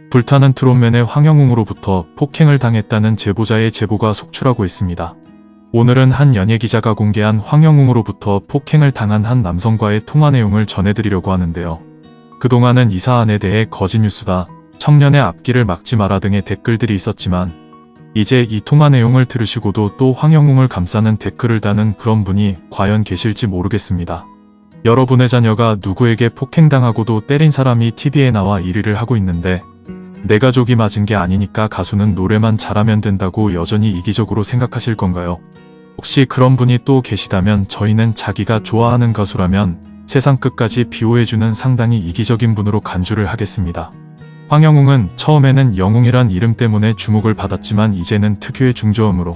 불타는 트롯맨의 황영웅으로부터 폭행을 당했다는 제보자의 제보가 속출하고 있습니다. 오늘은 한 연예기자가 공개한 황영웅으로부터 폭행을 당한 한 남성과의 통화 내용을 전해드리려고 하는데요. 그동안은 이 사안에 대해 거짓뉴스다, 청년의 앞길을 막지 마라 등의 댓글들이 있었지만 이제 이 통화 내용을 들으시고도 또 황영웅을 감싸는 댓글을 다는 그런 분이 과연 계실지 모르겠습니다. 여러분의 자녀가 누구에게 폭행당하고도 때린 사람이 TV에 나와 1위를 하고 있는데 내 가족이 맞은 게 아니니까 가수는 노래만 잘하면 된다고 여전히 이기적으로 생각하실 건가요? 혹시 그런 분이 또 계시다면 저희는 자기가 좋아하는 가수라면 세상 끝까지 비호해주는 상당히 이기적인 분으로 간주를 하겠습니다. 황영웅은 처음에는 영웅이란 이름 때문에 주목을 받았지만 이제는 특유의 중저음으로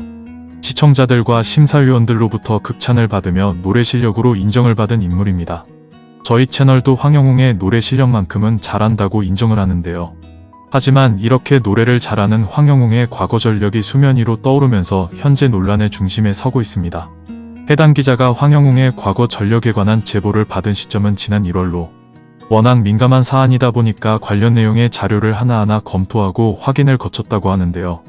시청자들과 심사위원들로부터 극찬을 받으며 노래 실력으로 인정을 받은 인물입니다. 저희 채널도 황영웅의 노래 실력만큼은 잘한다고 인정을 하는데요. 하지만 이렇게 노래를 잘하는 황영웅의 과거 전력이 수면 위로 떠오르면서 현재 논란의 중심에 서고 있습니다. 해당 기자가 황영웅의 과거 전력에 관한 제보를 받은 시점은 지난 1월로 워낙 민감한 사안이다 보니까 관련 내용의 자료를 하나하나 검토하고 확인을 거쳤다고 하는데요.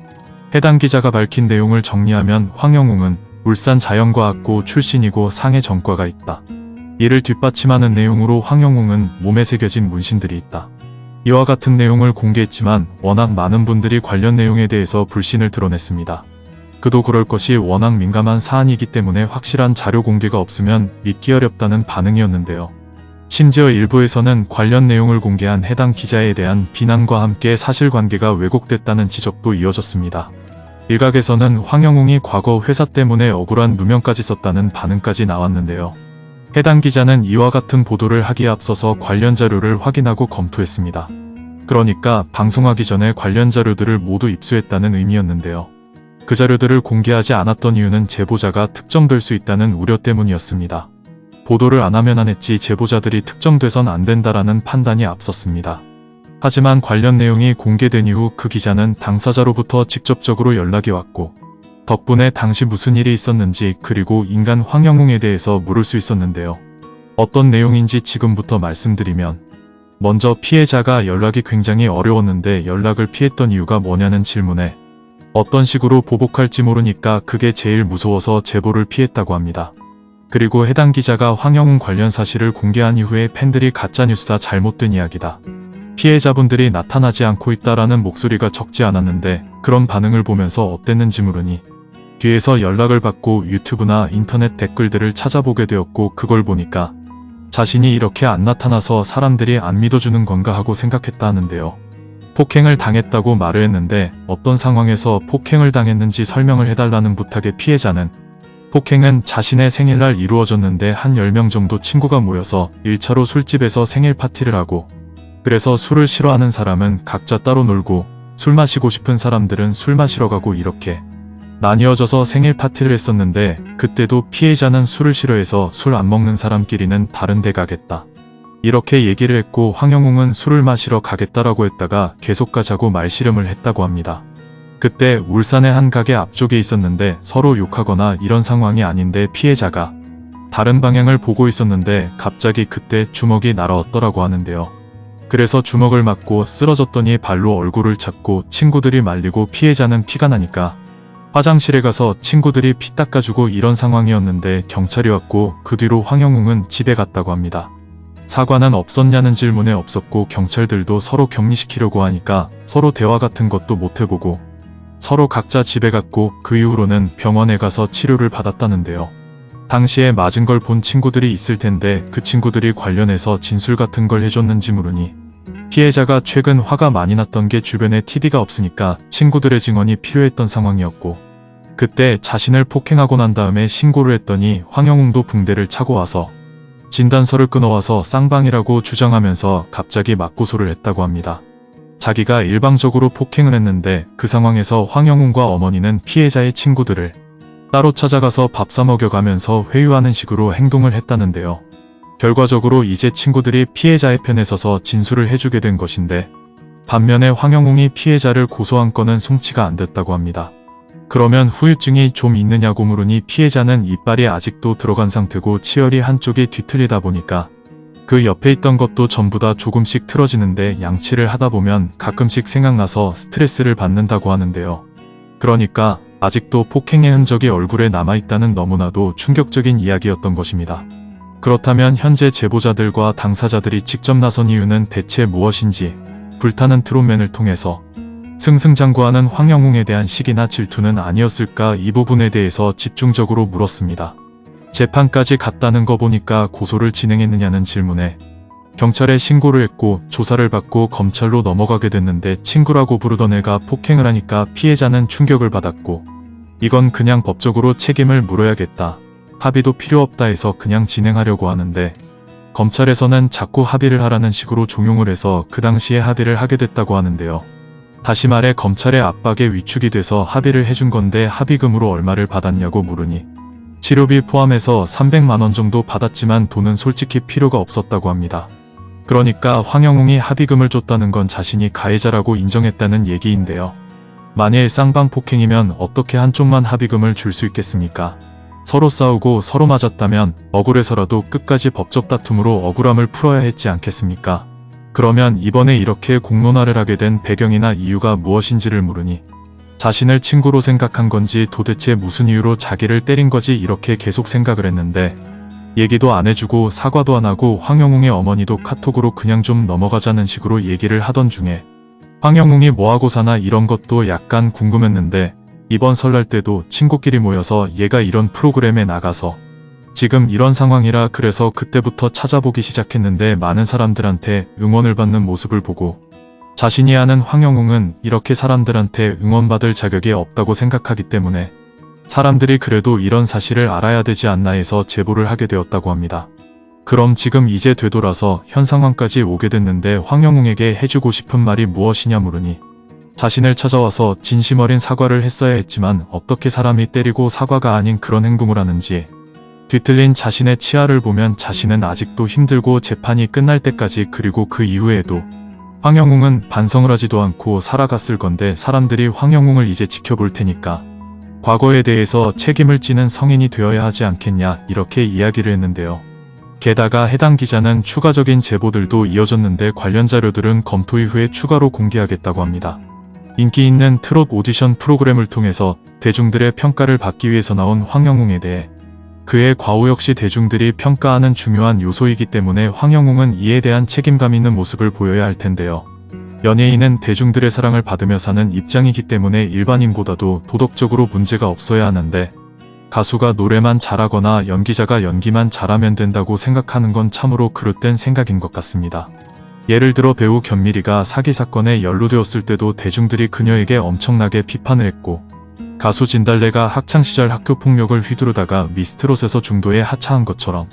해당 기자가 밝힌 내용을 정리하면 황영웅은 울산 자연과학고 출신이고 상해 전과가 있다. 이를 뒷받침하는 내용으로 황영웅은 몸에 새겨진 문신들이 있다. 이와 같은 내용을 공개했지만 워낙 많은 분들이 관련 내용에 대해서 불신을 드러냈습니다. 그도 그럴 것이 워낙 민감한 사안이기 때문에 확실한 자료 공개가 없으면 믿기 어렵다는 반응이었는데요. 심지어 일부에서는 관련 내용을 공개한 해당 기자에 대한 비난과 함께 사실관계가 왜곡됐다는 지적도 이어졌습니다. 일각에서는 황영웅이 과거 회사 때문에 억울한 누명까지 썼다는 반응까지 나왔는데요. 해당 기자는 이와 같은 보도를 하기에 앞서서 관련 자료를 확인하고 검토했습니다. 그러니까 방송하기 전에 관련 자료들을 모두 입수했다는 의미였는데요. 그 자료들을 공개하지 않았던 이유는 제보자가 특정될 수 있다는 우려 때문이었습니다. 보도를 안 하면 안 했지 제보자들이 특정돼선 안 된다라는 판단이 앞섰습니다. 하지만 관련 내용이 공개된 이후 그 기자는 당사자로부터 직접적으로 연락이 왔고 덕분에 당시 무슨 일이 있었는지 그리고 인간 황영웅에 대해서 물을 수 있었는데요. 어떤 내용인지 지금부터 말씀드리면 먼저 피해자가 연락이 굉장히 어려웠는데 연락을 피했던 이유가 뭐냐는 질문에 어떤 식으로 보복할지 모르니까 그게 제일 무서워서 제보를 피했다고 합니다. 그리고 해당 기자가 황영웅 관련 사실을 공개한 이후에 팬들이 가짜뉴스다, 잘못된 이야기다, 피해자분들이 나타나지 않고 있다라는 목소리가 적지 않았는데 그런 반응을 보면서 어땠는지 물으니 뒤에서 연락을 받고 유튜브나 인터넷 댓글들을 찾아보게 되었고 그걸 보니까 자신이 이렇게 안 나타나서 사람들이 안 믿어주는 건가 하고 생각했다 하는데요. 폭행을 당했다고 말을 했는데 어떤 상황에서 폭행을 당했는지 설명을 해달라는 부탁에 피해자는 폭행은 자신의 생일날 이루어졌는데 한 10명 정도 친구가 모여서 1차로 술집에서 생일 파티를 하고 그래서 술을 싫어하는 사람은 각자 따로 놀고 술 마시고 싶은 사람들은 술 마시러 가고 이렇게 나뉘어져서 생일 파티를 했었는데 그때도 피해자는 술을 싫어해서 술 안 먹는 사람끼리는 다른 데 가겠다, 이렇게 얘기를 했고 황영웅은 술을 마시러 가겠다라고 했다가 계속 가자고 말씨름을 했다고 합니다. 그때 울산의 한 가게 앞쪽에 있었는데 서로 욕하거나 이런 상황이 아닌데 피해자가 다른 방향을 보고 있었는데 갑자기 그때 주먹이 날아왔더라고 하는데요. 그래서 주먹을 맞고 쓰러졌더니 발로 얼굴을 찼고 친구들이 말리고 피해자는 피가 나니까 화장실에 가서 친구들이 피 닦아주고 이런 상황이었는데 경찰이 왔고 그 뒤로 황영웅은 집에 갔다고 합니다. 사과는 없었냐는 질문에 없었고 경찰들도 서로 격리시키려고 하니까 서로 대화 같은 것도 못 해보고 서로 각자 집에 갔고 그 이후로는 병원에 가서 치료를 받았다는데요. 당시에 맞은 걸 본 친구들이 있을 텐데 그 친구들이 관련해서 진술 같은 걸 해줬는지 물으니 피해자가 최근 화가 많이 났던 게 주변에 TV가 없으니까 친구들의 증언이 필요했던 상황이었고 그때 자신을 폭행하고 난 다음에 신고를 했더니 황영웅도 붕대를 차고 와서 진단서를 끊어와서 쌍방이라고 주장하면서 갑자기 맞고소를 했다고 합니다. 자기가 일방적으로 폭행을 했는데 그 상황에서 황영웅과 어머니는 피해자의 친구들을 따로 찾아가서 밥 사 먹여가면서 회유하는 식으로 행동을 했다는데요. 결과적으로 이제 친구들이 피해자의 편에 서서 진술을 해주게 된 것인데 반면에 황영웅이 피해자를 고소한 건은 송치가 안 됐다고 합니다. 그러면 후유증이 좀 있느냐고 물으니 피해자는 이빨이 아직도 들어간 상태고 치열이 한쪽이 뒤틀리다 보니까 그 옆에 있던 것도 전부 다 조금씩 틀어지는데 양치를 하다 보면 가끔씩 생각나서 스트레스를 받는다고 하는데요. 그러니까 아직도 폭행의 흔적이 얼굴에 남아있다는 너무나도 충격적인 이야기였던 것입니다. 그렇다면 현재 제보자들과 당사자들이 직접 나선 이유는 대체 무엇인지, 불타는 트롯맨을 통해서 승승장구하는 황영웅에 대한 시기나 질투는 아니었을까, 이 부분에 대해서 집중적으로 물었습니다. 재판까지 갔다는 거 보니까 고소를 진행했느냐는 질문에 경찰에 신고를 했고 조사를 받고 검찰로 넘어가게 됐는데 친구라고 부르던 애가 폭행을 하니까 피해자는 충격을 받았고 이건 그냥 법적으로 책임을 물어야겠다. 합의도 필요 없다 해서 그냥 진행하려고 하는데 검찰에서는 자꾸 합의를 하라는 식으로 종용을 해서 그 당시에 합의를 하게 됐다고 하는데요. 다시 말해 검찰의 압박에 위축이 돼서 합의를 해준 건데 합의금으로 얼마를 받았냐고 물으니 치료비 포함해서 300만원 정도 받았지만 돈은 솔직히 필요가 없었다고 합니다. 그러니까 황영웅이 합의금을 줬다는 건 자신이 가해자라고 인정했다는 얘기인데요. 만일 쌍방폭행이면 어떻게 한쪽만 합의금을 줄 수 있겠습니까? 서로 싸우고 서로 맞았다면 억울해서라도 끝까지 법적 다툼으로 억울함을 풀어야 했지 않겠습니까? 그러면 이번에 이렇게 공론화를 하게 된 배경이나 이유가 무엇인지를 물으니 자신을 친구로 생각한 건지 도대체 무슨 이유로 자기를 때린 거지 이렇게 계속 생각을 했는데 얘기도 안 해주고 사과도 안 하고 황영웅의 어머니도 카톡으로 그냥 좀 넘어가자는 식으로 얘기를 하던 중에 황영웅이 뭐하고 사나 이런 것도 약간 궁금했는데 이번 설날 때도 친구끼리 모여서 얘가 이런 프로그램에 나가서 지금 이런 상황이라 그래서 그때부터 찾아보기 시작했는데 많은 사람들한테 응원을 받는 모습을 보고 자신이 아는 황영웅은 이렇게 사람들한테 응원받을 자격이 없다고 생각하기 때문에 사람들이 그래도 이런 사실을 알아야 되지 않나 해서 제보를 하게 되었다고 합니다. 그럼 지금 이제 되돌아서 현 상황까지 오게 됐는데 황영웅에게 해주고 싶은 말이 무엇이냐 물으니 자신을 찾아와서 진심 어린 사과를 했어야 했지만 어떻게 사람이 때리고 사과가 아닌 그런 행동을 하는지 뒤틀린 자신의 치아를 보면 자신은 아직도 힘들고 재판이 끝날 때까지 그리고 그 이후에도 황영웅은 반성을 하지도 않고 살아갔을 건데 사람들이 황영웅을 이제 지켜볼 테니까 과거에 대해서 책임을 지는 성인이 되어야 하지 않겠냐 이렇게 이야기를 했는데요. 게다가 해당 기자는 추가적인 제보들도 이어졌는데 관련 자료들은 검토 이후에 추가로 공개하겠다고 합니다. 인기 있는 트롯 오디션 프로그램을 통해서 대중들의 평가를 받기 위해서 나온 황영웅에 대해 그의 과오 역시 대중들이 평가하는 중요한 요소이기 때문에 황영웅은 이에 대한 책임감 있는 모습을 보여야 할 텐데요. 연예인은 대중들의 사랑을 받으며 사는 입장이기 때문에 일반인보다도 도덕적으로 문제가 없어야 하는데 가수가 노래만 잘하거나 연기자가 연기만 잘하면 된다고 생각하는 건 참으로 그릇된 생각인 것 같습니다. 예를 들어 배우 견미리가 사기 사건에 연루되었을 때도 대중들이 그녀에게 엄청나게 비판을 했고 가수 진달래가 학창시절 학교폭력을 휘두르다가 미스트롯에서 중도에 하차한 것처럼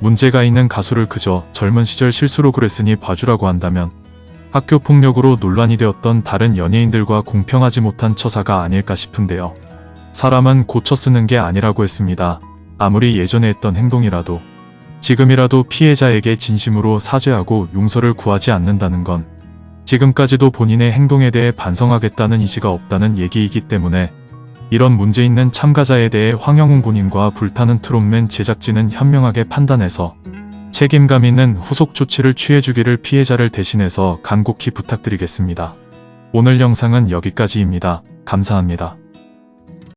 문제가 있는 가수를 그저 젊은 시절 실수로 그랬으니 봐주라고 한다면 학교폭력으로 논란이 되었던 다른 연예인들과 공평하지 못한 처사가 아닐까 싶은데요. 사람은 고쳐 쓰는 게 아니라고 했습니다. 아무리 예전에 했던 행동이라도 지금이라도 피해자에게 진심으로 사죄하고 용서를 구하지 않는다는 건 지금까지도 본인의 행동에 대해 반성하겠다는 의지가 없다는 얘기이기 때문에 이런 문제 있는 참가자에 대해 황영웅 본인과 불타는 트롯맨 제작진은 현명하게 판단해서 책임감 있는 후속 조치를 취해주기를 피해자를 대신해서 간곡히 부탁드리겠습니다. 오늘 영상은 여기까지입니다. 감사합니다.